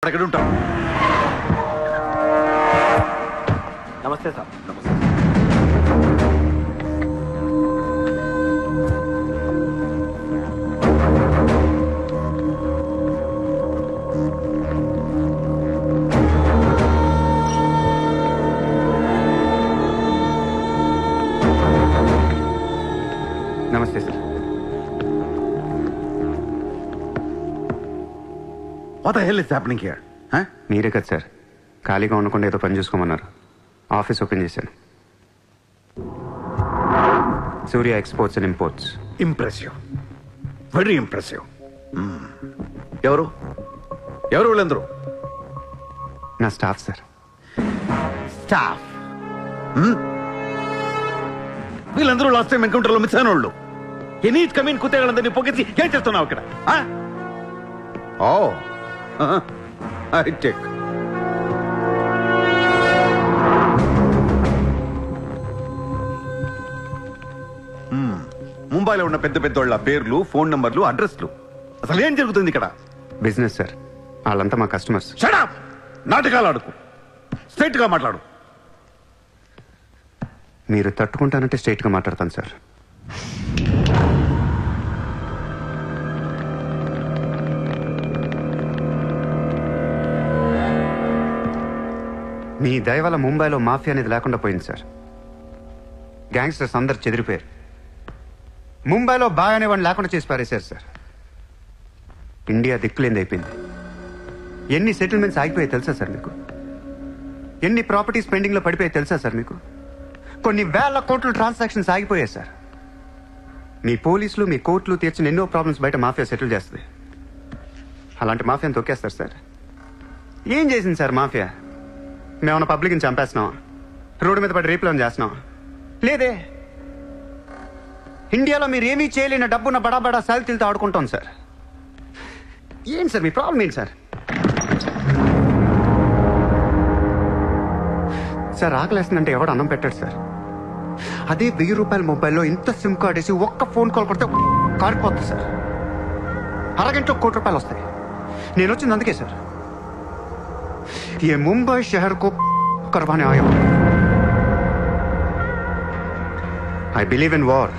అక్కడ ఉంటాం. నమస్తే సార్. నమస్తే. నమస్తే sir. What the hell is happening here? Huh? మీరే కదా సార్ ఖాళీగా ఉండకుండా ఏదో పని చూసుకోమన్నారు. ఆఫీస్ ఓపెన్ చేశాను. Surya exports and imports. Impressive. Very impressive. ఎవరు ఎవరు వీళ్ళందరూ? నా స్టాఫ్ సార్. స్టాఫ్. వీళ్ళందరూ లాస్ట్ టైం ఎన్కౌంటర్లో మిస్ అయిన వాళ్ళు. ఎనీ కమీన్ కుత్తేళ్ళందరినీ పొగేసి ఏం చేస్తున్నావు ఇక్కడ? ఓ ఐ టేక్. ముంబైలో ఉన్న పెద్ద పెద్దోళ్ళ పేర్లు, ఫోన్ నంబర్లు, అడ్రస్లు. అసలు ఏం జరుగుతుంది ఇక్కడ? Business sir. వాళ్ళంతా మా కస్టమర్స్. Shut up! నాటకాలు ఆడుకు. స్ట్రైట్ గా మాట్లాడు. మీరు తట్టుకుంటానంటే స్ట్రైట్గా మాట్లాడతాను సార్. మీ దయ వల్ల ముంబైలో మాఫియా అనేది లేకుండా పోయింది సార్. గ్యాంగ్స్టర్స్ అందరు చెదిరిపోయారు. ముంబైలో బాగా అనేవాడిని లేకుండా చేసి పారేశారు సార్. ఇండియా దిక్కులేంది అయిపోయింది. ఎన్ని సెటిల్మెంట్స్ ఆగిపోయాయి తెలుసా సార్ మీకు? ఎన్ని ప్రాపర్టీస్ పెండింగ్లో పడిపోయాయి తెలుసా సార్ మీకు? కొన్ని వేల కోట్ల ట్రాన్సాక్షన్స్ ఆగిపోయాయి సార్. మీ పోలీసులు, మీ కోర్టులు తీర్చిన ఎన్నో ప్రాబ్లమ్స్ బయట మాఫియా సెటిల్ చేస్తుంది. అలాంటి మాఫియాని తొక్కేస్తారు సార్. ఏం చేసింది సార్ మాఫియా? మేమన్నా పబ్లిక్ని చంపేస్తున్నాం, రోడ్డు మీద పడి రేపులను చేస్తున్నాం? లేదే. ఇండియాలో మీరు ఏమీ చేయలేని డబ్బున్న బడా బడా సాల్తీలతో ఆడుకుంటాం సార్. ఏంటి సార్ మీ ప్రాబ్లం ఏంటి సార్? సార్ ఆకలేస్తుందంటే ఎవడు అన్నం పెట్టాడు సార్. అదే 1000 రూపాయల మొబైల్లో ఇంత సిమ్ కార్డ్ వేసి ఒక్క ఫోన్ కాల్ కొడితే కారిపోతుంది సార్. అరగంటలో ₹1,00,00,000 వస్తాయి. నేను వచ్చింది అందుకే సార్. ये मुंबई शहर को करवाने आया हूं. I believe in war,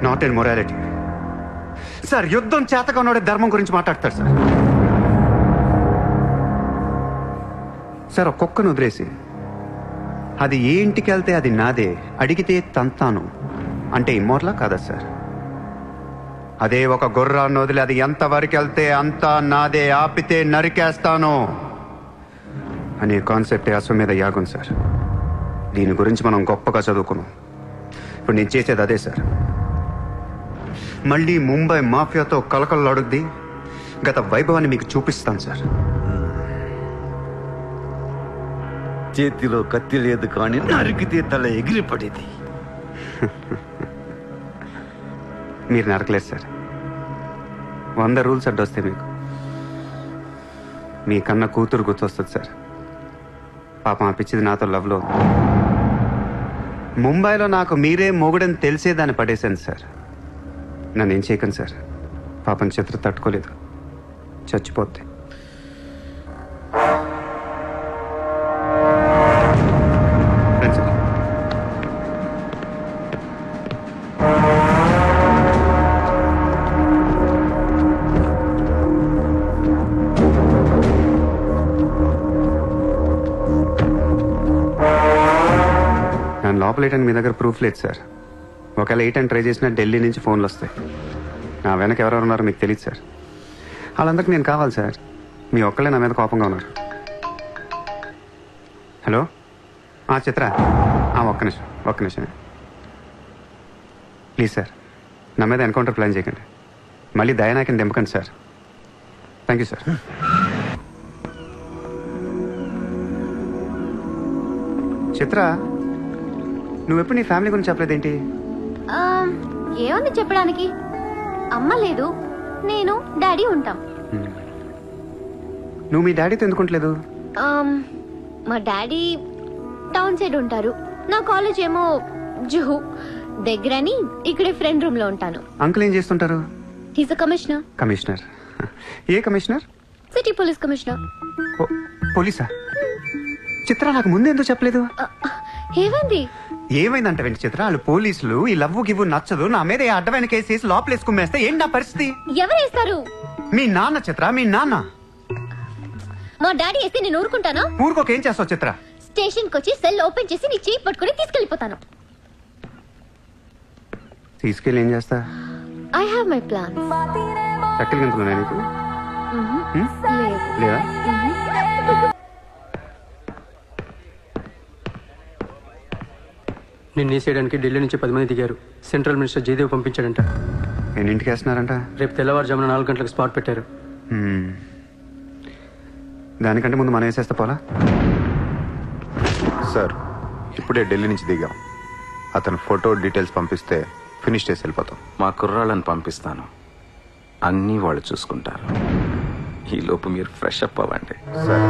not in morality. Sir యుద్ధం చేతగా ఉన్నోడే ధర్మం గురించి మాట్లాడతారు సార్. సార్ ఒక కుక్కను వదిలేసి అది ఏ ఇంటికి వెళ్తే అది నాదే, అడిగితే తంతాను అంటే ఇమ్మోర్లా కాదా సార్? అదే ఒక గుర్రాన్ని వదిలి అది ఎంతవరకు వెళ్తే అంతా నాదే, ఆపితే నరికేస్తాను అనే కాన్సెప్టే అశ్వమేధ యాగం సార్. దీని గురించి మనం గొప్పగా చదువుకున్నాం. ఇప్పుడు నేను చేసేది అదే సార్. మళ్ళీ ముంబై మాఫియాతో కలకలలాడుద్ది గత వైభవాన్ని మీకు చూపిస్తాను సార్. చేతిలో కత్తి లేదు కానీ నరికితే తల ఎగిరిపడేది. మీరు నరకలేదు సార్. 100 రూల్స్ అడ్డొస్తాయి మీకు. మీ కన్న కూతురు గుర్తొస్తుంది సార్. పాపం అనిపించింది నాతో లవ్లో. ముంబైలో నాకు మీరే మొగుడని తెలిసేదాన్ని పడేశాను సార్. నన్ను ఏం చేయకండి సార్. పాపం చిత్ర తట్టుకోలేదు, చచ్చిపోద్ది. నేను లోపలేయడానికి మీ దగ్గర ప్రూఫ్ లేదు సార్. ఒకవేళ 8 అని ట్రై చేసినా ఢిల్లీ నుంచి ఫోన్లు వస్తాయి. నా వెనక ఎవరెవరు ఉన్నారో మీకు తెలియదు సార్. వాళ్ళందరికీ నేను కావాలి సార్. మీ ఒక్కళ్ళే నా మీద కోపంగా ఉన్నారు. హలో చిత్ర, ఒక్క నిమిషం ప్లీజ్ సార్. నా మీద ఎన్కౌంటర్ ప్లాన్ చేయకండి. మళ్ళీ దయానాయకని దింపకండి sir. Thank you sir. Chitra, నువ్వెప్పుడు నీ ఫ్యామిలీ గురించి చెప్పలేదేంటి? ఏముంది చెప్పడానికి? అమ్మ లేదు, నేను డాడీ ఉంటాం. నువ్వు మీ డాడీతో ఎందుకుంటలేదు? మా డాడీ టౌన్ సైడ్ ఉంటారు. నా కాలేజ్ ఏమో జుహు దగ్గరని ఇక్కడే ఫ్రెండ్ రూమ్ లో ఉంటాను. అంకుల్ ఏం చేస్తుంటారు? He's a commissioner. కమిషనర్? ఏ కమిషనర్? City police commissioner. పోలీసా? చిత్ర నాకు ముందు ఎందుకు చెప్పలేదు? ఏమైంది? ఏమైందంట వెంట చిత్ర, వాళ్ళు పోలీసులు ఈ లవ్వు గివ్వు నచ్చదు, నా మీద ఏ అడ్డమైన కేసు వేసి లోపలేసుకుమ్మేస్తే ఏంటి నా పరిస్థితి? ఎవరు వేస్తారు? మీ నాన్న చిత్ర, మీ నాన్న. మా డాడీ వేస్తే నేను ఊరుకుంటానా? ఊరుకోక ఏం చేస్తావు చిత్ర? స్టేషన్ కి వచ్చి సెల్ ఓపెన్ చేసి నీ చేయి పట్టుకుని తీసుకెళ్లిపోతాను. తీసుకెళ్ళి ఏం చేస్తా? I have my plans. చక్కలు గంతులున్నా నీకు? లేదా? నిన్ను వేసేయడానికి ఢిల్లీ నుంచి 10 మంది దిగారు. సెంట్రల్ మినిస్టర్ జయదేవ్ పంపించాడంట. ఎన్నింటికి వేస్తున్నారంట? రేపు తెల్లవారుజామున 4 గంటలకు స్పాట్ పెట్టారు. దానికంటే ముందు మనం వేసేస్తా పోలా? సార్, ఇప్పుడే ఢిల్లీ నుంచి దిగాం. అతను ఫోటో డీటెయిల్స్ పంపిస్తే ఫినిష్ చేసి వెళ్ళిపోతాం. మా కుర్రాళ్ళని పంపిస్తాను, అన్నీ వాళ్ళు చూసుకుంటారు. ఈలోపు మీరు ఫ్రెష్ అప్ అవ్వండి. సార్,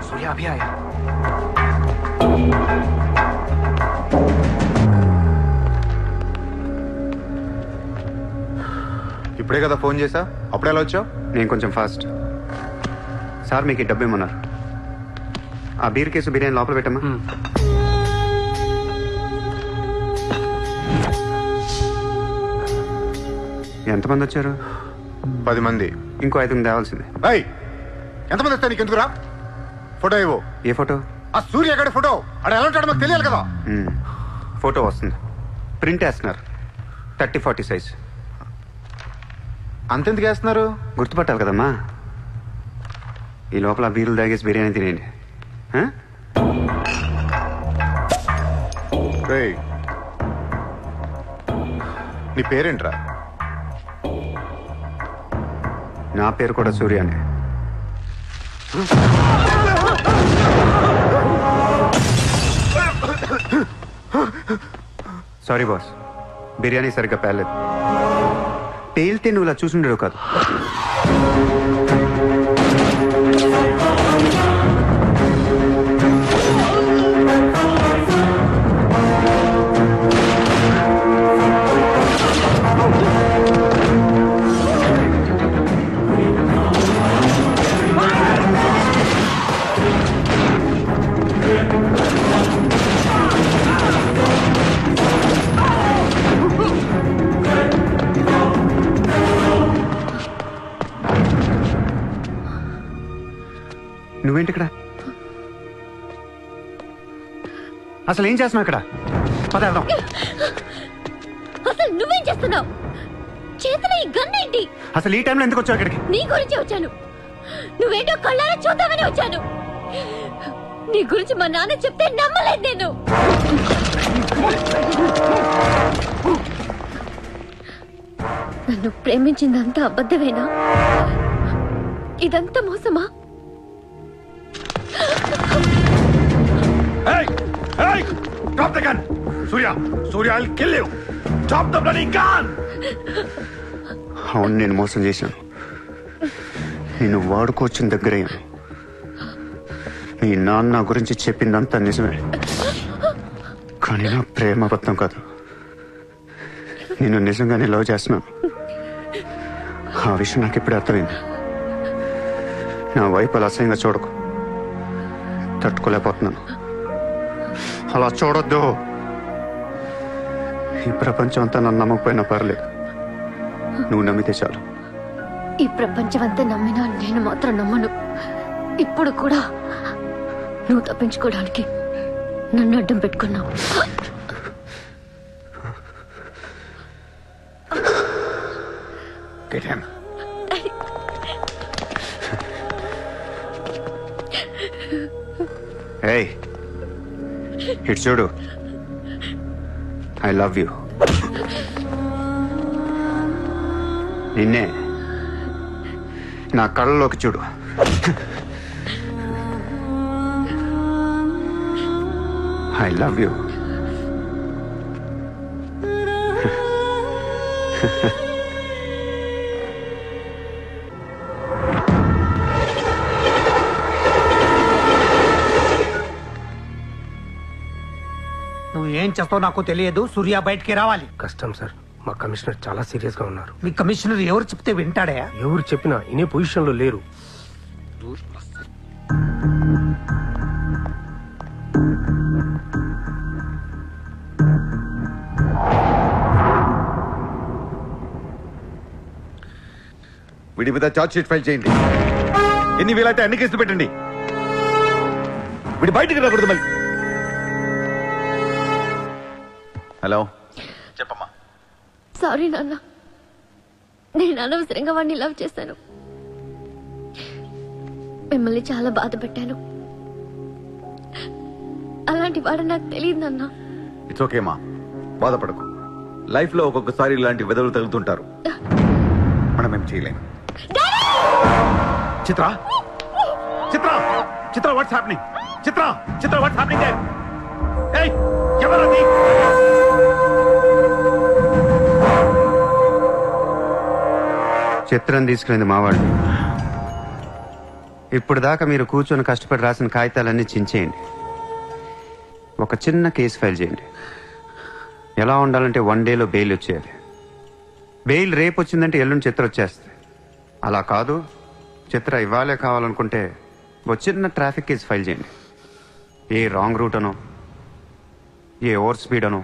सूर्या अभी आया. ఇప్పుడే కదా ఫోన్ చేసా, అప్పుడే ఎలా వచ్చావు? నేను కొంచెం ఫాస్ట్. సార్ మీకు ఈ డబ్బు ఏమన్నారు? ఆ బీర్ కేసు బిర్యానీ లోపల పెట్టమ్మా. ఎంతమంది వచ్చారు? 10 మంది. ఇంకో 5 తేవాల్సిందే. ఎంతమంది వస్తా? నీకు ఎందుకురా? ఫోటో ఇవ్వు. ఏ ఫోటో? ఆ సూర్యగడి ఫోటో. అక్కడ ఎలా ఉంటాడో మాకు తెలియాలి కదా. ఫోటో వస్తుంది, ప్రింట్ వేస్తున్నారు. 30-40 సైజ్. అంతెందుకు వేస్తున్నారు? గుర్తుపట్టాలి కదమ్మా. ఈ లోపల బీరులు తాగేసి బిర్యానీ తినేయండి. రేయ్, నీ పేరేంట్రా? నా పేరు కూడా సూర్యానే. సారీ బాస్, బిర్యానీ సరిగ్గా పేర్లేదు. పేలితే నువ్వు ఇలా చూసుండేవు కాదు. నువ్వేంటి ఇక్కడ? అసలు ఏం చేస్తున్నావు ఇక్కడ? పదార్థం. అసలు నువ్వేం చేస్తున్నావు? చేతిలో ఈ గన్ ఏంటి? అసలు ఈ టైంలో ఎందుకు వచ్చావు ఇక్కడికి? నీ గురించి వచ్చాను. నువ్వేంటో కళ్ళారా చూద్దామని వచ్చాను. నీ గురించి మా నాన్న చెప్తే నమ్మలేదు నేను. నన్ను ప్రేమించిందంతా అబద్ధమేనా? ఇదంతా మోసమా? Hey! Hey! Drop the gun! Surya! Surya, I'll kill you! Drop the bloody gun! అవును, నేను మోసం చేశాను. నేను వాడుకోవచ్చిన దగ్గరయ్యాను. మీ నాన్న గురించి చెప్పిందంతా నిజమే, కానీ నా ప్రేమ అబద్ధం కాదు. నేను నిజంగానే లవ్ చేస్తున్నాను. ఆ విషయం నాకు ఇప్పుడే అర్థమైంది. నా వైపు అలా అసహ్యంగా చూడకు. తట్టుకోలేకపోతున్నాను. అలా చూడొద్దు. ఈ ప్రపంచం అంతా నన్ను నమ్మకపోయినా పర్లేదు, నువ్వు నమ్మితే చాలు. ఈ ప్రపంచం అంతా నమ్మినా నేను మాత్రం నమ్మను. ఇప్పుడు కూడా నువ్వు తప్పించుకోవడానికి నన్ను అడ్డం పెట్టుకున్నావు. Get him. Hey, ఇటు చూడు. I love you. నిన్నే. నా కళ్ళలోకి చూడు. I love you. నువ్వు ఏం చేస్తావు నాకు తెలియదు. సూర్య బయటికి రావాలి. కష్టం సార్, మా కమిషనర్ చాలా సీరియస్ గా ఉన్నారు. మీ కమిషనర్ ఎవరు చెప్తే వింటాడా? ఎవరు చెప్పినా ఇనే పొజిషన్ లో లేరు. వీడి మీద ఛార్జ్ షీట్ ఫైల్ చేయండి. ఎన్ని వీలైతే అన్ని కేసులు పెట్టండి. వీడి బయటికి రాకూడదు మళ్ళీ. హలో, చెప్పమ్మా. సారీ నాన్న, నేను అనవసరంగా వాడిని లవ్ చేశాను. మిమ్మల్ని చాలా బాధ పెట్టాను. అలాంటి వాడు నాకు తెలియదు నాన్న. ఇట్స్ ఓకే మా, బాధపడకు. లైఫ్ లో ఒక్కొక్కసారి ఇలాంటి వెదవులు తగులుతుంటారు. మనం ఏం చేయలేము. Chitra, Chitra, Chitra, what's happening? Chitra, Chitra, what's happening there? ఏయ్, ఎవరది? చిత్రం తీసుకునేది మావాళ్ళు. ఇప్పుడు దాకా మీరు కూర్చొని కష్టపడి రాసిన కాగితాలన్నీ చించేయండి. ఒక చిన్న కేసు ఫైల్ చేయండి. ఎలా ఉండాలంటే 1 డేలో బెయిల్ వచ్చేయాలి. బెయిల్ రేపు వచ్చిందంటే ఎల్లుండి చిత్ర వచ్చేస్తుంది. అలా కాదు, చిత్ర ఇవ్వాలే కావాలనుకుంటే ఒక చిన్న ట్రాఫిక్ కేసు ఫైల్ చేయండి. ఏ రాంగ్ రూట్ అనో, ఏ ఓవర్ స్పీడ్ అనో.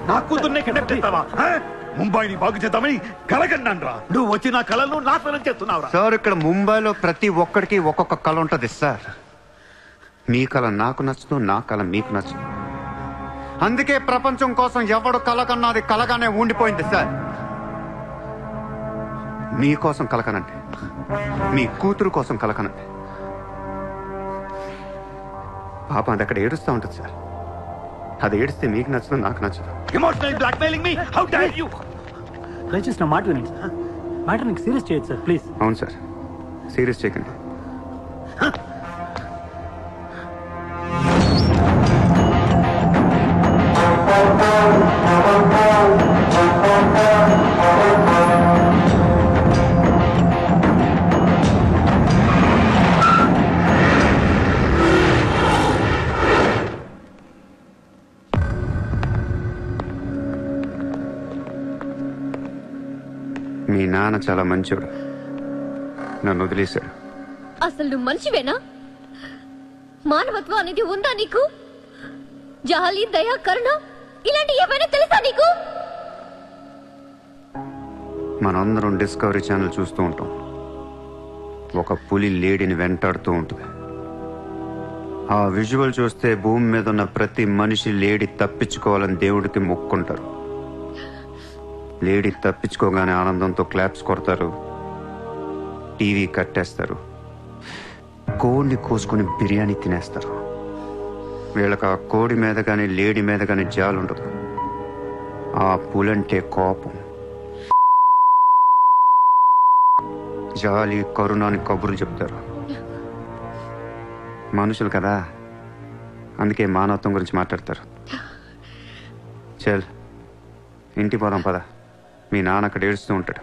నా కూతుర్నే కండక్ట్ చేస్తావా? ముంబైని బాగు చేద్దామని కలగన్నాన్రా. నువ్వు వచ్చి నా కళను నాశనం చేస్తున్నావురా. సార్, ఇక్కడ ముంబైలో ప్రతి ఒక్కడికి ఒక్కొక్క కళ ఉంటుంది సార్. మీ కళ నాకు నచ్చదు, నా కళ మీకు నచ్చదు. అందుకే ప్రపంచం కోసం ఎవడు కలకన్నది కలగానే ఉండిపోయింది సార్. మీకోసం కలకనంటే, మీ కూతురు కోసం కలకనంటే. పాపం అది అక్కడ ఏడుస్తూ ఉంటుంది సార్. అది ఏడిస్తే మీకు నచ్చదు, నాకు నచ్చదు. Emotional blackmailing me, how dare you? దయచేసి నా మాట వినండి సార్. మ్యాటర్ని సీరియస్ చేయొచ్చు సార్, ప్లీజ్. అవును సార్, సీరియస్ చేయకండి. మీ నాన్న చాలా మంచోడు, నన్ను వదిలేశాడు. అసలు నువ్వు మనిషివేనా? మానవత్వం అనేది ఉందా నీకు? జాలి, దయ, కరుణ ఇలాంటి ఏమైనా తెలుసా నీకు? మనందరం డిస్కవరీ ఛానల్ చూస్తూ ఉంటాం. ఒక పులి లేడీని వెంటాడుతూ ఉంటుంది. ఆ విజువల్ చూస్తే భూమి మీద ఉన్న ప్రతి మనిషి లేడీ తప్పించుకోవాలని దేవుడికి మొక్కుంటారు. లేడీ తప్పించుకోగానే ఆనందంతో క్లాప్స్ కొడతారు, టీవీ కట్టేస్తారు, కోడిని కోసుకుని బిర్యానీ తినేస్తారు. వీళ్ళకి ఆ కోడి మీద కానీ లేడీ మీద కానీ జాలి ఉండదు. ఆ పులంటే కోపం, జాలి, కరుణ అని కబుర్లు చెప్తారు. మనుషులు కదా, అందుకే మానవత్వం గురించి మాట్లాడతారు. చల్, ఇంటికి పోదాం పద. మీ నాన్న అక్కడ ఏడుస్తూ ఉంటాడు.